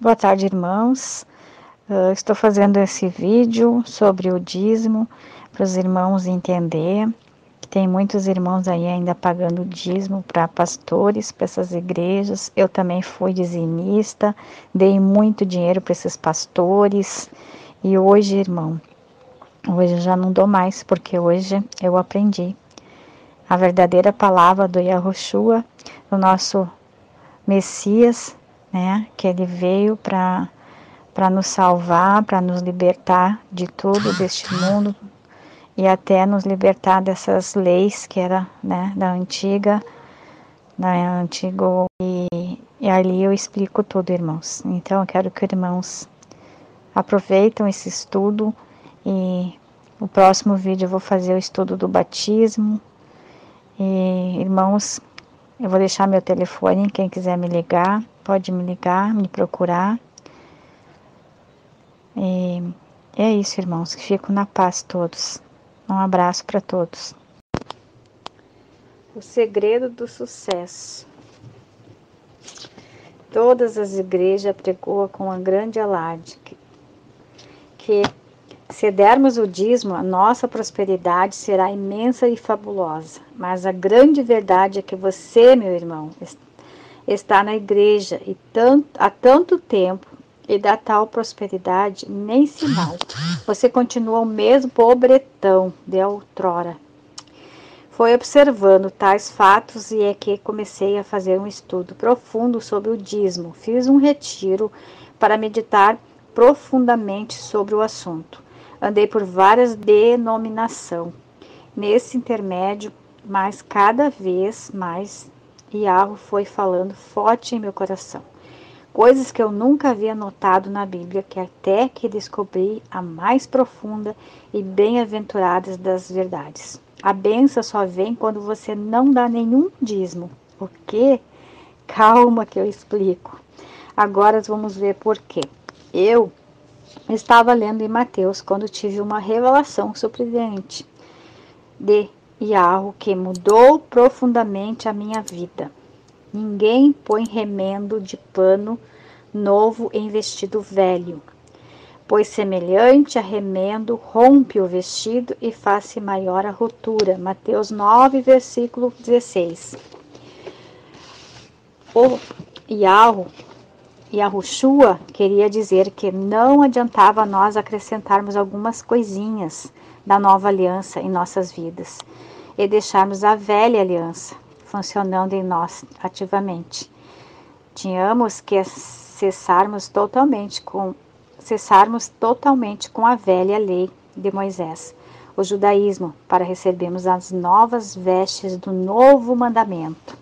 Boa tarde, irmãos. Estou fazendo esse vídeo sobre o dízimo para os irmãos entender que tem muitos irmãos aí ainda pagando dízimo para pastores, para essas igrejas. Eu também fui dizimista, dei muito dinheiro para esses pastores e hoje, irmão, hoje eu já não dou mais, porque hoje eu aprendi a verdadeira palavra do Yahushua, do nosso Messias, né, que ele veio para nos salvar, para nos libertar de tudo deste mundo e até nos libertar dessas leis que era, né, da antigo, e ali eu explico tudo, irmãos. Então eu quero que os irmãos aproveitem esse estudo e no próximo vídeo eu vou fazer o estudo do batismo. E irmãos, eu vou deixar meu telefone, quem quiser me ligar, pode me ligar, me procurar. E é isso, irmãos, que fico na paz todos. Um abraço para todos. O segredo do sucesso. Todas as igrejas pregou com uma grande alarde que se dermos o dízimo, a nossa prosperidade será imensa e fabulosa. Mas a grande verdade é que você, meu irmão, está na igreja há tanto tempo e da tal prosperidade nem sinal. Você continua o mesmo pobretão de outrora. Foi observando tais fatos e é que comecei a fazer um estudo profundo sobre o dízimo. Fiz um retiro para meditar profundamente sobre o assunto. Andei por várias denominações. Nesse intermédio, mas cada vez mais, Yahweh foi falando forte em meu coração. Coisas que eu nunca havia notado na Bíblia, que até que descobri a mais profunda e bem-aventuradas das verdades. A bênção só vem quando você não dá nenhum dízimo. O quê? Calma que eu explico. Agora vamos ver por quê. Eu estava lendo em Mateus quando tive uma revelação surpreendente de Yahweh que mudou profundamente a minha vida. Ninguém põe remendo de pano novo em vestido velho, pois semelhante a remendo rompe o vestido e faz-se maior a ruptura. Mateus 9, versículo 16. O Yahushua queria dizer que não adiantava nós acrescentarmos algumas coisinhas da nova aliança em nossas vidas e deixarmos a velha aliança funcionando em nós ativamente. Tínhamos que cessarmos totalmente com a velha lei de Moisés, o judaísmo, para recebermos as novas vestes do novo mandamento.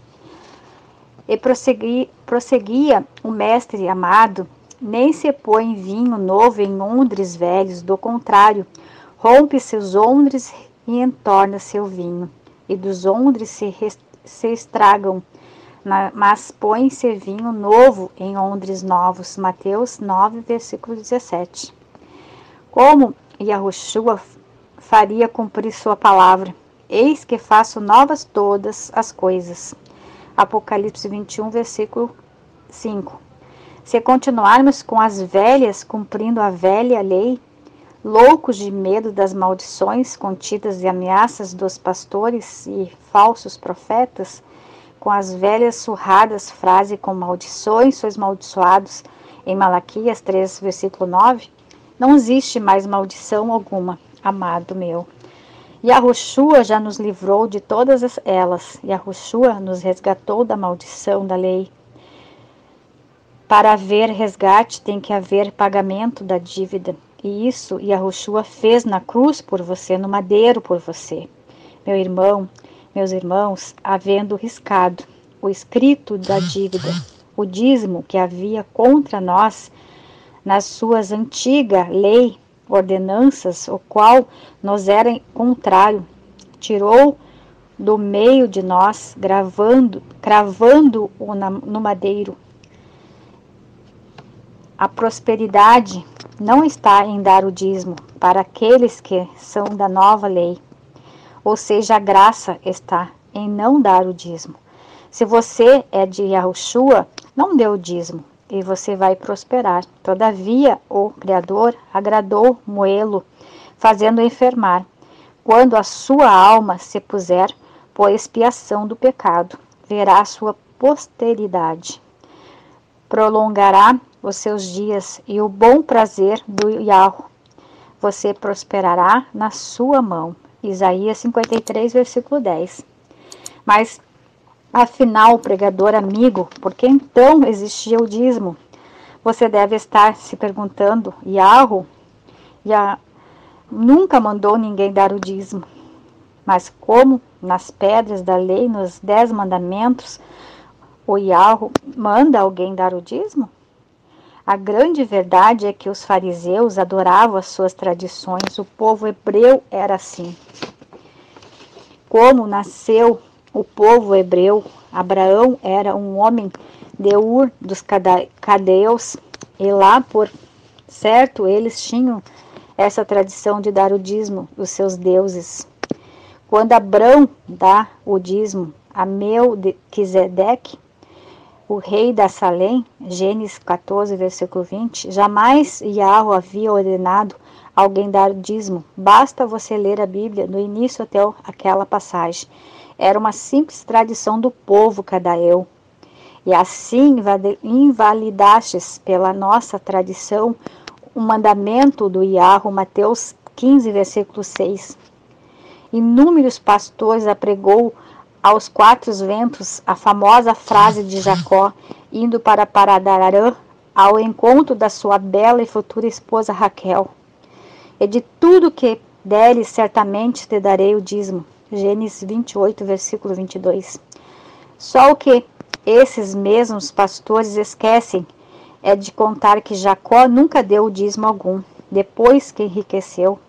E prosseguia o mestre amado: nem se põe vinho novo em odres velhos, do contrário, rompe seus odres e entorna seu vinho, e dos odres se estragam, mas põe-se vinho novo em odres novos. Mateus 9, versículo 17. Como Yahushua faria cumprir sua palavra? Eis que faço novas todas as coisas. Apocalipse 21, versículo 5. Se continuarmos com as velhas, cumprindo a velha lei, loucos de medo das maldições contidas e ameaças dos pastores e falsos profetas, com as velhas surradas frase com maldições sois maldiçoados, em Malaquias 3, versículo 9, não existe mais maldição alguma, amado meu. Yahushua já nos livrou de todas elas. Yahushua nos resgatou da maldição da lei. Para haver resgate tem que haver pagamento da dívida. E isso Yahushua fez na cruz por você, no madeiro por você. Meu irmão, meus irmãos, havendo riscado o escrito da dívida, o dízimo que havia contra nós, nas suas antiga lei, ordenanças, o qual nos era contrário, tirou do meio de nós, cravando-o no madeiro. A prosperidade não está em dar o dízimo para aqueles que são da nova lei, ou seja, a graça está em não dar o dízimo. Se você é de Yahushua, não dê o dízimo. e você vai prosperar. Todavia, o Criador agradou Moelo, fazendo-o enfermar, quando a sua alma se puser por expiação do pecado, verá a sua posteridade. Prolongará os seus dias e o bom prazer do Yahweh. Você prosperará na sua mão. Isaías 53, versículo 10. Mas, afinal, pregador amigo, por que então existia o dízimo? Você deve estar se perguntando, Yahweh nunca mandou ninguém dar o dízimo. Mas como nas pedras da lei, nos 10 mandamentos, o Yahweh manda alguém dar o dízimo? A grande verdade é que os fariseus adoravam as suas tradições, o povo hebreu era assim. Como nasceu o povo hebreu, Abraão era um homem de Ur dos Cadeus, e lá, por certo, eles tinham essa tradição de dar o dízimo dos seus deuses. Quando Abrão dá o dízimo a Melquisedeque, o rei da Salém, Gênesis 14, versículo 20, jamais Yahweh havia ordenado alguém dar dízimo. Basta você ler a Bíblia do início até aquela passagem. Era uma simples tradição do povo cadaeu. E assim invalidastes pela nossa tradição o mandamento do Yahweh, Mateus 15, versículo 6. Inúmeros pastores apregou aos 4 ventos a famosa frase de Jacó, indo para Padarã ao encontro da sua bela e futura esposa Raquel. E de tudo que deres, certamente te darei o dízimo. Gênesis 28, versículo 22. Só o que esses mesmos pastores esquecem é de contar que Jacó nunca deu o dízimo algum, depois que enriqueceu.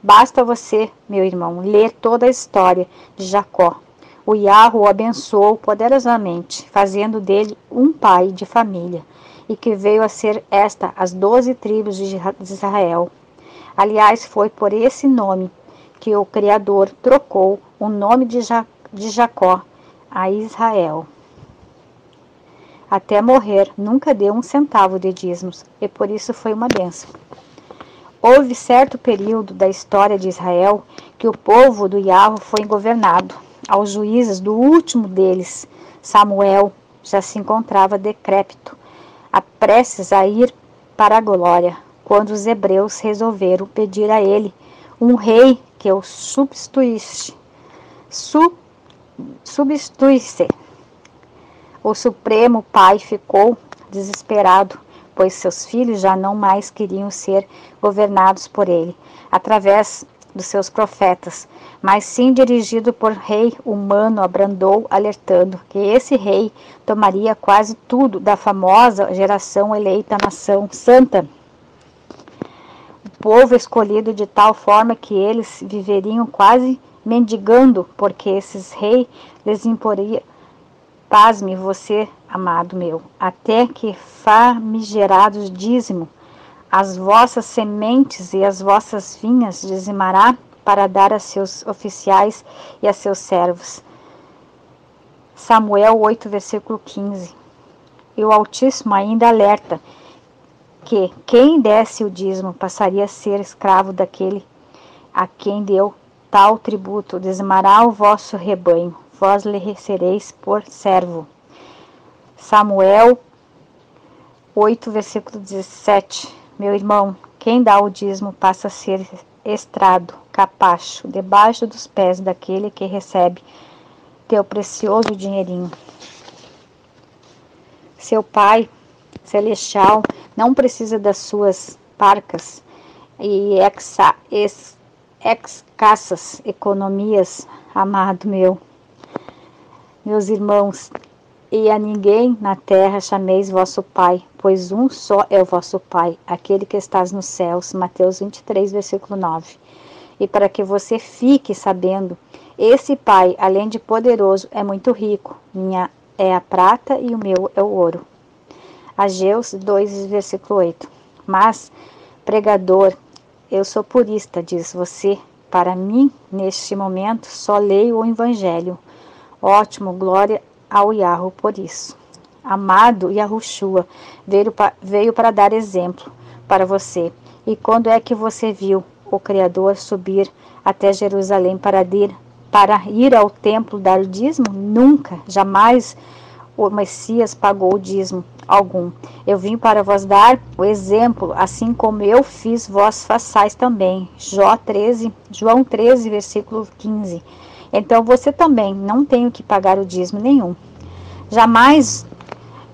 Basta você, meu irmão, ler toda a história de Jacó. O Yahweh o abençoou poderosamente, fazendo dele um pai de família, e que veio a ser as 12 tribos de Israel. Aliás, foi por esse nome que o Criador trocou o nome de Jacó a Israel. Até morrer, nunca deu um centavo de dízimos, e por isso foi uma bênção. Houve certo período da história de Israel que o povo do Yahweh foi governado. Aos juízes do último deles, Samuel, já se encontrava decrépito, prestes a ir para a glória, quando os hebreus resolveram pedir a ele um rei que o substituísse. O Supremo Pai ficou desesperado, pois seus filhos já não mais queriam ser governados por ele, através dos seus profetas, mas sim dirigido por rei humano, abrandou, alertando que esse rei tomaria quase tudo da famosa geração eleita nação santa. O povo escolhido de tal forma que eles viveriam quase mendigando, porque esses reis lhes imporia. Pasme você, amado meu, até que famigerados dízimo, as vossas sementes e as vossas vinhas dizimará para dar a seus oficiais e a seus servos. Samuel 8, versículo 15. E o Altíssimo ainda alerta que quem desse o dízimo passaria a ser escravo daquele a quem deu tal tributo, dizimará o vosso rebanho, vós lhe recebereis por servo. Samuel 8, versículo 17. Meu irmão, quem dá o dízimo passa a ser estrado, capacho, debaixo dos pés daquele que recebe teu precioso dinheirinho. Seu Pai Celestial não precisa das suas parcas e escassas economias, amado meu. Meus irmãos, e a ninguém na terra chameis vosso Pai, pois um só é o vosso Pai, aquele que estás nos céus. Mateus 23, versículo 9. E para que você fique sabendo, esse Pai, além de poderoso, é muito rico. Minha é a prata e o meu é o ouro. Ageus 2, versículo 8. Mas, pregador, eu sou purista, diz você. Para mim, neste momento, só leio o Evangelho. Ótimo, glória ao Yahweh por isso. amado Yahushua veio para dar exemplo para você. E quando é que você viu o Criador subir até Jerusalém para ir ao templo dar o dízimo? Nunca, jamais o Messias pagou o dízimo algum. Eu vim para vos dar o exemplo, assim como eu fiz, vós façais também. João 13, versículo 15. Então você também não tem que pagar o dízimo nenhum. Jamais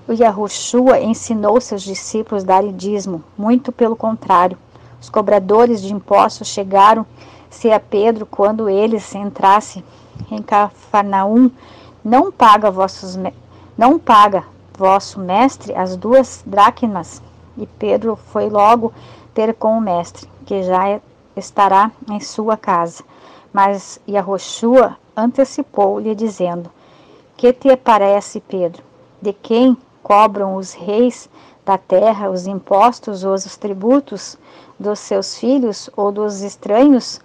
o Yahushua ensinou seus discípulos a darem dízimo, muito pelo contrário. Os cobradores de impostos chegaram-se a Pedro quando eles entrassem em Cafarnaum. Não paga vosso mestre as 2 dracmas? E Pedro foi logo ter com o mestre, que já estará em sua casa. Mas Yahushua antecipou-lhe, dizendo: Que te parece, Pedro? De quem cobram os reis da terra os impostos ou os tributos? Dos seus filhos ou dos estranhos?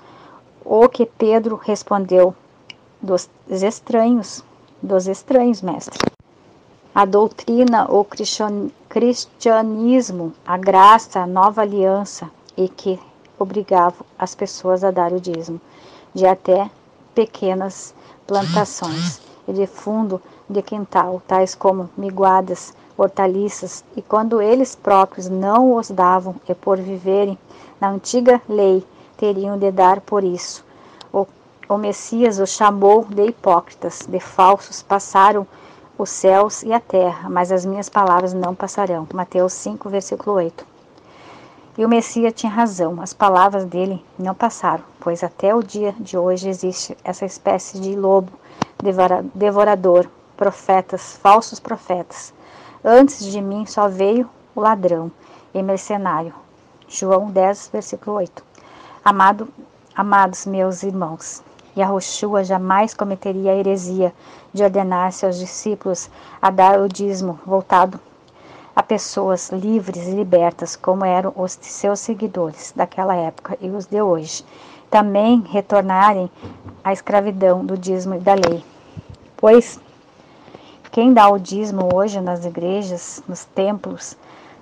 O que Pedro respondeu: Dos estranhos, mestre. A doutrina, o cristianismo, a graça, a nova aliança, e que obrigava as pessoas a dar o dízimo de até pequenas plantações e de fundo de quintal, tais como miguadas, hortaliças, e quando eles próprios não os davam, e por viverem na antiga lei, teriam de dar por isso. O Messias os chamou de hipócritas, de falsos. Passaram os céus e a terra, mas as minhas palavras não passarão. Mateus 5, versículo 8. E o Messias tinha razão, as palavras dele não passaram, pois até o dia de hoje existe essa espécie de lobo devorador, profetas, falsos profetas. Antes de mim só veio o ladrão e mercenário. João 10, versículo 8. Amados meus irmãos, Yahushua jamais cometeria a heresia de ordenar seus discípulos a dar o dízimo voltado a pessoas livres e libertas, como eram os seus seguidores daquela época e os de hoje. Também retornarem à escravidão do dízimo e da lei. Pois quem dá o dízimo hoje nas igrejas, nos templos,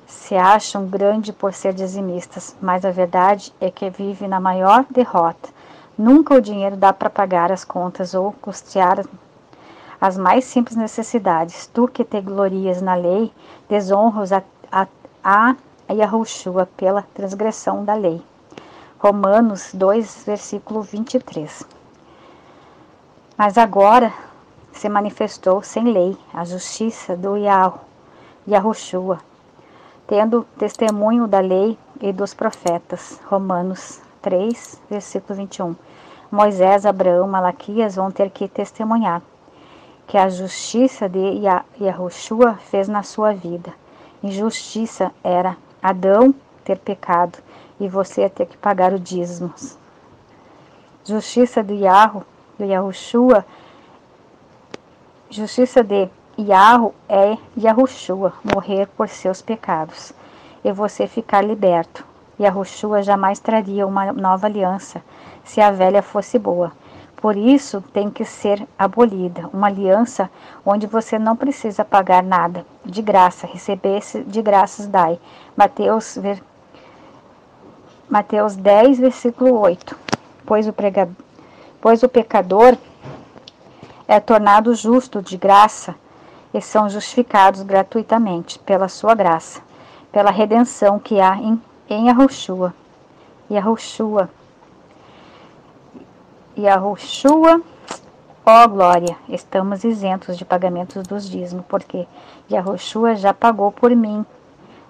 se acham grande por ser dizimistas, mas a verdade é que vive na maior derrota. Nunca o dinheiro dá para pagar as contas ou custear as mais simples necessidades. Tu que te glorias na lei, desonras a Yahushua pela transgressão da lei. Romanos 2, versículo 23. Mas agora se manifestou sem lei a justiça do Yahushua, tendo testemunho da lei e dos profetas. Romanos 3, versículo 21. Moisés, Abraão, Malaquias vão ter que testemunhar que a justiça de Yahushua fez na sua vida. Injustiça era Adão ter pecado e você ter que pagar o dízimo. Justiça de Yahushua, justiça de Yahu é Yahushua morrer por seus pecados e você ficar liberto. Yahushua jamais traria uma nova aliança se a velha fosse boa. Por isso tem que ser abolida uma aliança onde você não precisa pagar nada, de graça, recebesse de graças dai. Mateus 10, versículo 8. Pois o pecador é tornado justo de graça e são justificados gratuitamente pela sua graça, pela redenção que há em Yahushua. Ó glória, estamos isentos de pagamentos dos dízimos, porque Yahushua já pagou por mim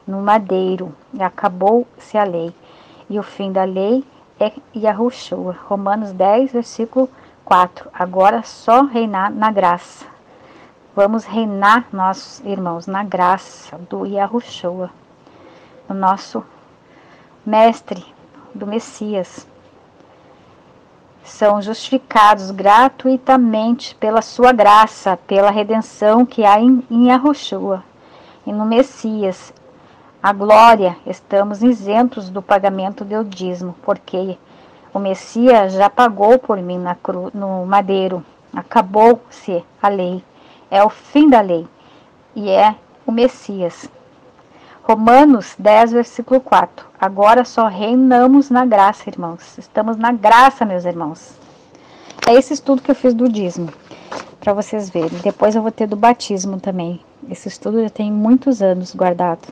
no madeiro, e acabou-se a lei, e o fim da lei é Yahushua. Romanos 10, versículo 4. Agora só reinar na graça. Vamos reinar, nossos irmãos, na graça do Yahushua, o nosso mestre, do Messias. São justificados gratuitamente pela sua graça, pela redenção que há em Yahushua e no Messias. A glória, estamos isentos do pagamento do dízimo, porque o Messias já pagou por mim no madeiro. Acabou-se a lei, é o fim da lei, e é o Messias. Romanos 10, versículo 4. Agora só reinamos na graça, irmãos. Estamos na graça, meus irmãos. É esse estudo que eu fiz do dízimo, para vocês verem. Depois eu vou ter do batismo também. Esse estudo já tem muitos anos guardado.